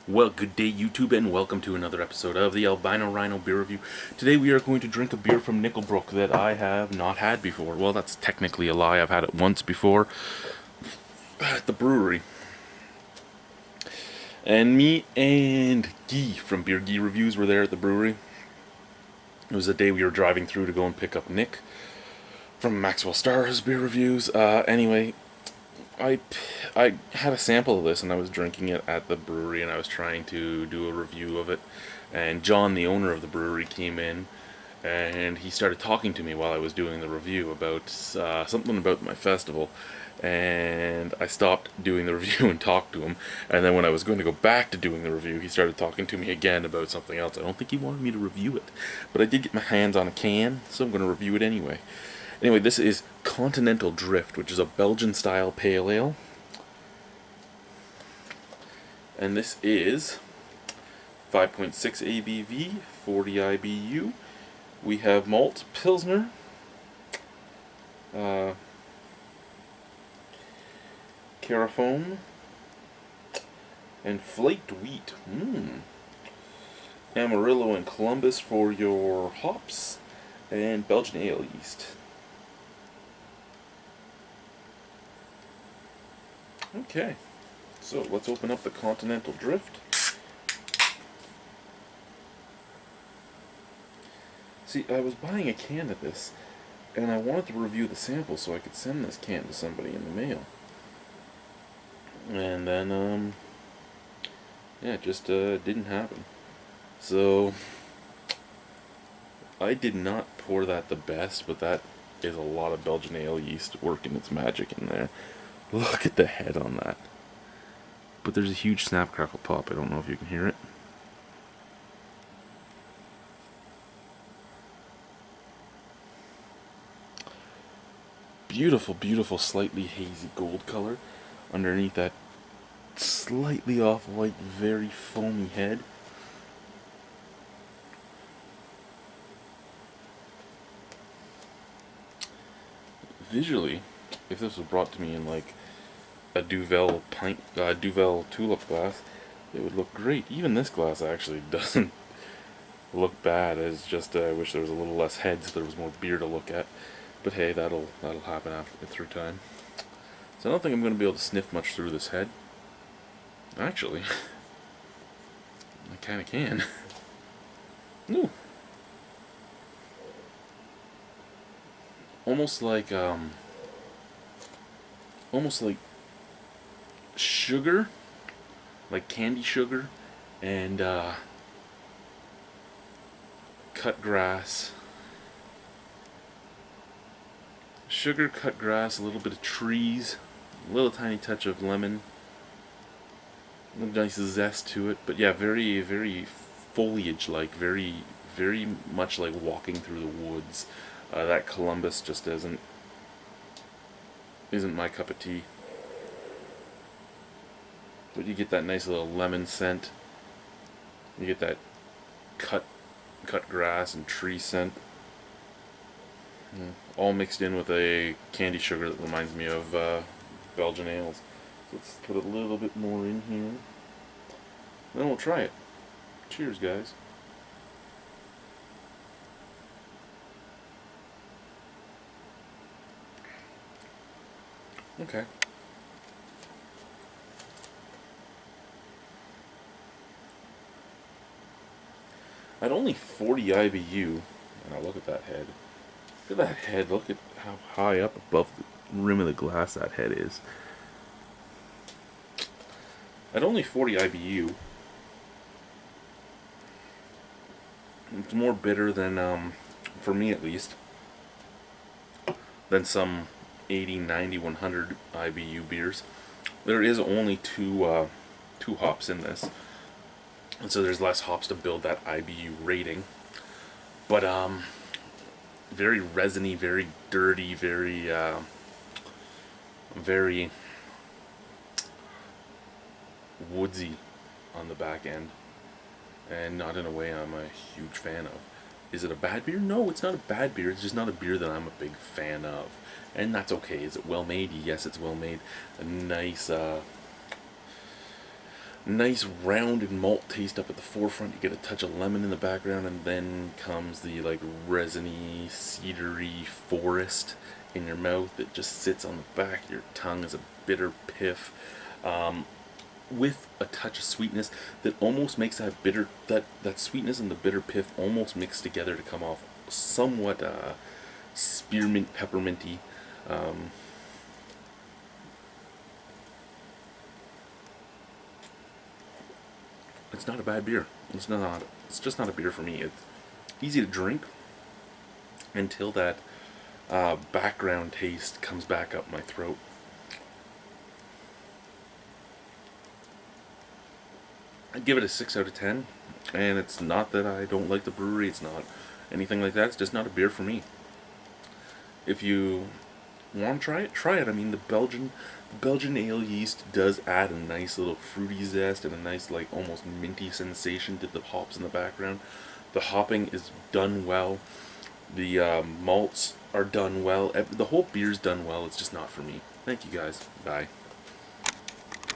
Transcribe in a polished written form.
Well, good day, YouTube, and welcome to another episode of the Albino Rhino Beer Review. Today we are going to drink a beer from Brook that I have not had before. Well, that's technically a lie. I've had it once before at the brewery. And me and Guy from Beer Guy Reviews were there at the brewery. It was the day we were driving through to go and pick up Nick from Maxwell Stars Beer Reviews. Anyway, I had a sample of this and I was drinking it at the brewery and I was trying to do a review of it, and John, the owner of the brewery, came in and he started talking to me while I was doing the review about something about my festival, and I stopped doing the review and talked to him, and then when I was going to go back to doing the review he started talking to me again about something else. I don't think he wanted me to review it, but I did get my hands on a can, so I'm going to review it anyway. Anyway, this is Kontinental Drift, which is a Belgian-style pale ale. And this is 5.6 ABV, 40 IBU. We have malt, Pilsner, Carafoam, and flaked wheat. Amarillo and Columbus for your hops, and Belgian ale yeast. Okay, so let's open up the Kontinental Drift. See, I was buying a can of this, and I wanted to review the sample so I could send this can to somebody in the mail. And then, yeah, it just didn't happen. So, I did not pour that the best, but that is a lot of Belgian ale yeast working its magic in there. Look at the head on that. But there's a huge snap, crackle, pop. I don't know if you can hear it. Beautiful, beautiful, slightly hazy gold color underneath that slightly off-white, very foamy head. Visually, if this was brought to me in like a Duvel tulip glass, it would look great. Even this glass actually doesn't look bad. It's just I wish there was a little less head so there was more beer to look at. But hey, that'll happen through time. So I don't think I'm going to be able to sniff much through this head. Actually, I kind of can. Ooh. Almost like sugar, like candy sugar, and cut grass. Sugar, cut grass, a little bit of trees, a little tiny touch of lemon, a nice zest to it. But yeah, very, very foliage-like, very, very much like walking through the woods. That Columbus just isn't my cup of tea. But you get that nice little lemon scent. You get that cut grass and tree scent. All mixed in with a candy sugar that reminds me of Belgian ales. So let's put a little bit more in here. Then we'll try it. Cheers, guys. Okay. At only 40 IBU, and I look at that head. Look at that head. Look at how high up above the rim of the glass that head is. At only 40 IBU, it's more bitter than, for me at least, than some 80, 90, 100 IBU beers. There is only two hops in this, and so there's less hops to build that IBU rating. But very resiny, very dirty, very very woodsy on the back end, and not in a way I'm a huge fan of. Is it a bad beer? No, it's not a bad beer. It's just not a beer that I'm a big fan of, and that's okay. Is it well made? Yes, it's well made. A nice Nice rounded malt taste up at the forefront. You get a touch of lemon in the background, and then comes the like resiny, cedary forest in your mouth that just sits on the back of your tongue as a bitter piff, with a touch of sweetness that almost makes that sweetness and the bitter piff almost mix together to come off somewhat spearmint pepperminty. Um, it's not a bad beer. It's not. It's just not a beer for me. It's easy to drink until that background taste comes back up my throat. I'd give it a 6 out of 10. And it's not that I don't like the brewery. It's not anything like that. It's just not a beer for me. If you want to try it. I mean, the Belgian ale yeast does add a nice little fruity zest and a nice, like, almost minty sensation to the hops in the background. The hopping is done well. The malts are done well. The whole beer's done well. It's just not for me. Thank you guys. Bye.